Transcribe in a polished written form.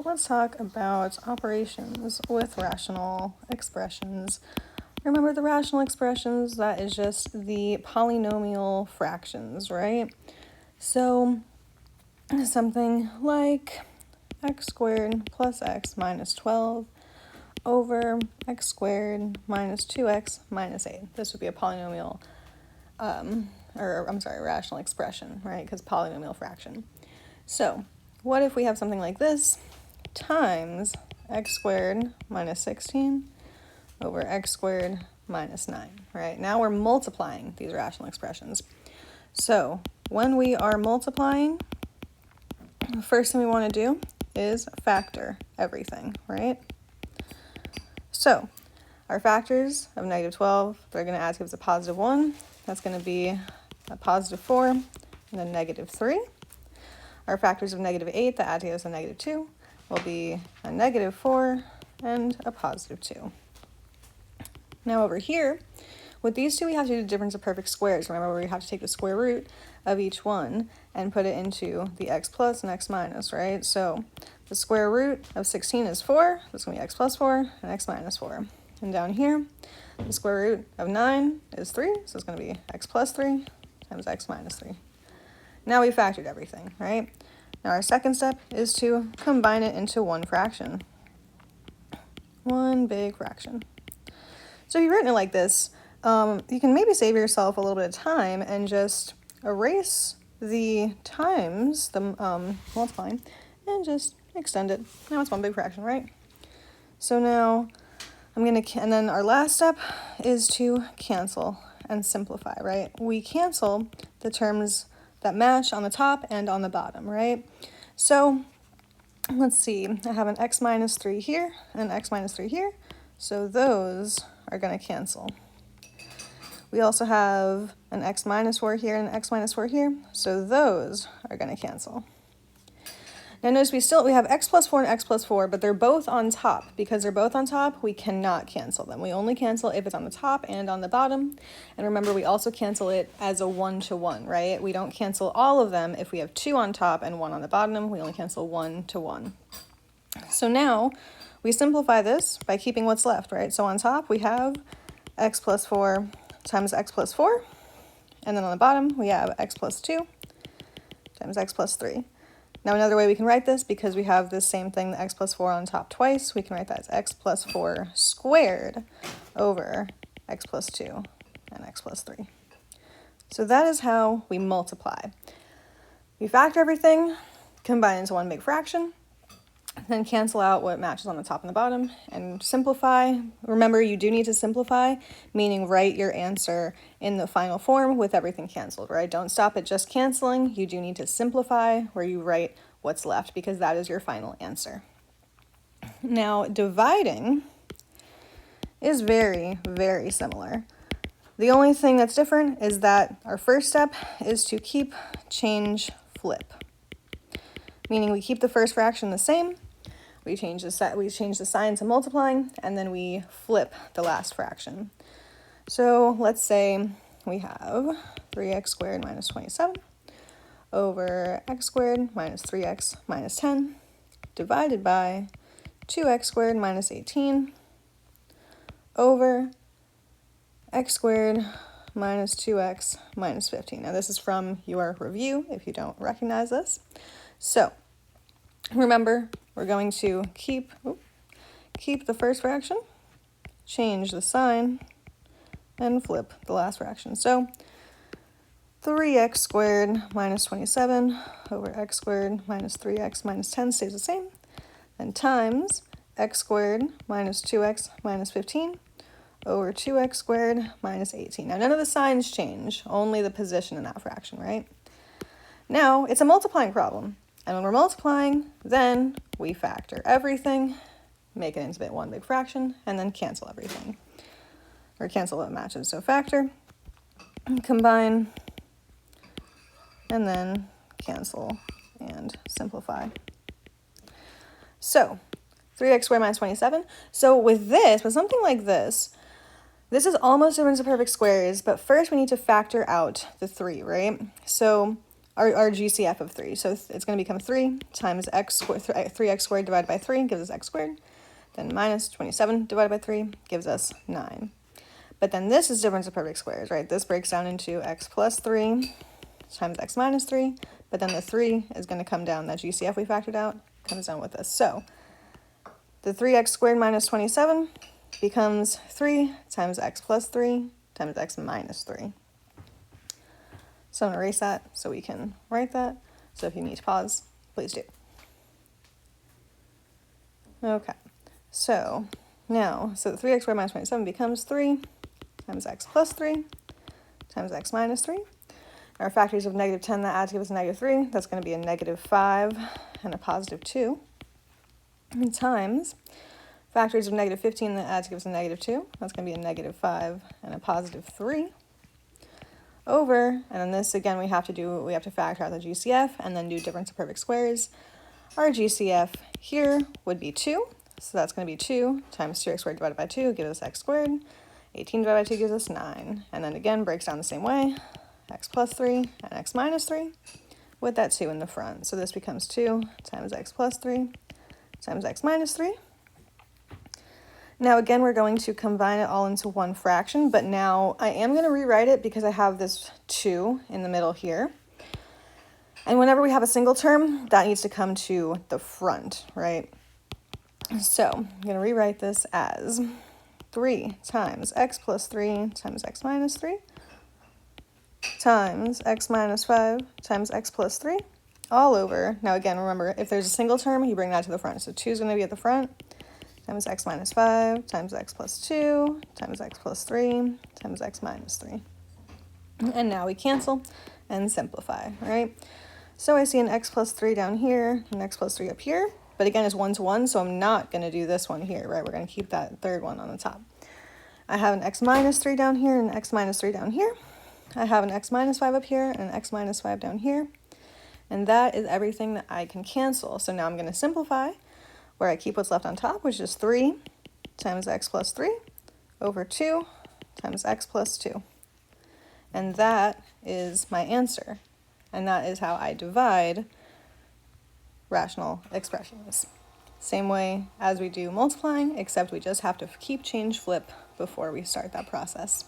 let's talk about operations with rational expressions. Remember the rational expressions, that is just the polynomial fractions, right? So something like x squared plus x minus 12 over x squared minus 2x minus 8. This would be a polynomial, rational expression, right? Because polynomial fraction. So what if we have something like this times x squared minus 16 over x squared minus 9, right? Now we're multiplying these rational expressions. So when we are multiplying, the first thing we want to do is factor everything, right? So our factors of negative 12, they're going to add to give us a positive 1. That's going to be a positive 4 and then negative 3. Our factors of negative 8 that add to give us a negative 2 will be a negative 4 and a positive 2. Now over here, with these two we have to do the difference of perfect squares. Remember, we have to take the square root of each one and put it into the x plus and x minus, right? So the square root of 16 is 4. That's going to be x plus 4 and x minus 4. And down here, the square root of 9 is 3. So it's going to be x plus 3 times x minus 3. Now we factored everything, right? Now our second step is to combine it into one fraction. One big fraction. So if you've written it like this, you can maybe save yourself a little bit of time and just erase the times, the multiplying, and just extend it. Now it's one big fraction, right? So now and then our last step is to cancel and simplify, right? We cancel the terms that match on the top and on the bottom, right? So let's see, I have an x minus 3 here and x minus 3 here, so those are going to cancel. We also have an x minus 4 here and an x minus 4 here, so those are going to cancel. Now notice we have x plus 4 and x plus 4, but they're both on top. Because they're both on top, we cannot cancel them. We only cancel if it's on the top and on the bottom. And remember, we also cancel it as a 1-to-1, right? We don't cancel all of them if we have 2 on top and 1 on the bottom. We only cancel 1-to-1. So now we simplify this by keeping what's left, right? So on top we have x plus 4 times x plus 4. And then on the bottom we have x plus 2 times x plus 3. Now another way we can write this, because we have this same thing, the x plus 4 on top twice, we can write that as x plus 4 squared over x plus 2 and x plus 3. So that is how we multiply. We factor everything, combine into one big fraction, then cancel out what matches on the top and the bottom, and simplify. Remember, you do need to simplify, meaning write your answer in the final form with everything canceled, right? Don't stop at just canceling. You do need to simplify where you write what's left, because that is your final answer. Now, dividing is very, very similar. The only thing that's different is that our first step is to keep, change, flip. Meaning we keep the first fraction the same, we change the sign to multiplying, and then we flip the last fraction. So let's say we have 3x squared minus 27 over x squared minus 3x minus 10 divided by 2x squared minus 18 over x squared minus 2x minus 15. Now this is from your review if you don't recognize this. So remember, we're going to keep the first fraction, change the sign, and flip the last fraction. So 3x squared minus 27 over x squared minus 3x minus 10 stays the same, and times x squared minus 2x minus 15 over 2x squared minus 18. Now none of the signs change, only the position in that fraction, right? Now it's a multiplying problem. And when we're multiplying, then we factor everything, make it into one big fraction, and then cancel everything. Or cancel what matches. So factor, combine, and then cancel and simplify. So 3x squared minus 27. So with something like this is almost difference of perfect squares, but first we need to factor out the 3, right? So our GCF of 3. So it's going to become 3 times x squared, 3x squared divided by 3 gives us x squared. Then minus 27 divided by 3 gives us 9. But then this is difference of perfect squares, right? This breaks down into x plus 3 times x minus 3. But then the 3 is going to come down. That GCF we factored out comes down with this. So the 3x squared minus 27 becomes 3 times x plus 3 times x minus 3. So I'm going to erase that so we can write that. So if you need to pause, please do. Okay, so now, so the 3x squared minus 27 becomes 3 times x plus 3 times x minus 3. Our factors of negative 10 that add to give us a negative 3, that's going to be a negative 5 and a positive 2, and times factors of negative 15 that add to give us a negative 2, that's going to be a negative 5 and a positive 3, over, and on this again we have to factor out the GCF and then do difference of perfect squares. Our GCF here would be 2, so that's going to be 2 times 2x squared divided by 2 gives us x squared. 18 divided by 2 gives us 9, and then again breaks down the same way, x plus 3 and x minus 3 with that 2 in the front. So this becomes 2 times x plus 3 times x minus 3. Now again, we're going to combine it all into one fraction, but now I am going to rewrite it because I have this 2 in the middle here. And whenever we have a single term, that needs to come to the front, right? So I'm going to rewrite this as 3 times x plus 3 times x minus 3 times x minus 5 times x plus 3 all over. Now again, remember, if there's a single term, you bring that to the front. So 2 is going to be at the front, times x minus 5 times x plus 2 times x plus 3 times x minus 3. And now we cancel and simplify, right? So I see an x plus 3 down here, an x plus 3 up here, but again, it's 1 to 1, so I'm not going to do this one here, right? We're going to keep that third one on the top. I have an x minus 3 down here and an x minus 3 down here. I have an x minus 5 up here and an x minus 5 down here. And that is everything that I can cancel. So now I'm going to simplify, where I keep what's left on top, which is 3 times x plus 3 over 2 times x plus 2. And that is my answer. And that is how I divide rational expressions. Same way as we do multiplying, except we just have to keep change flip before we start that process.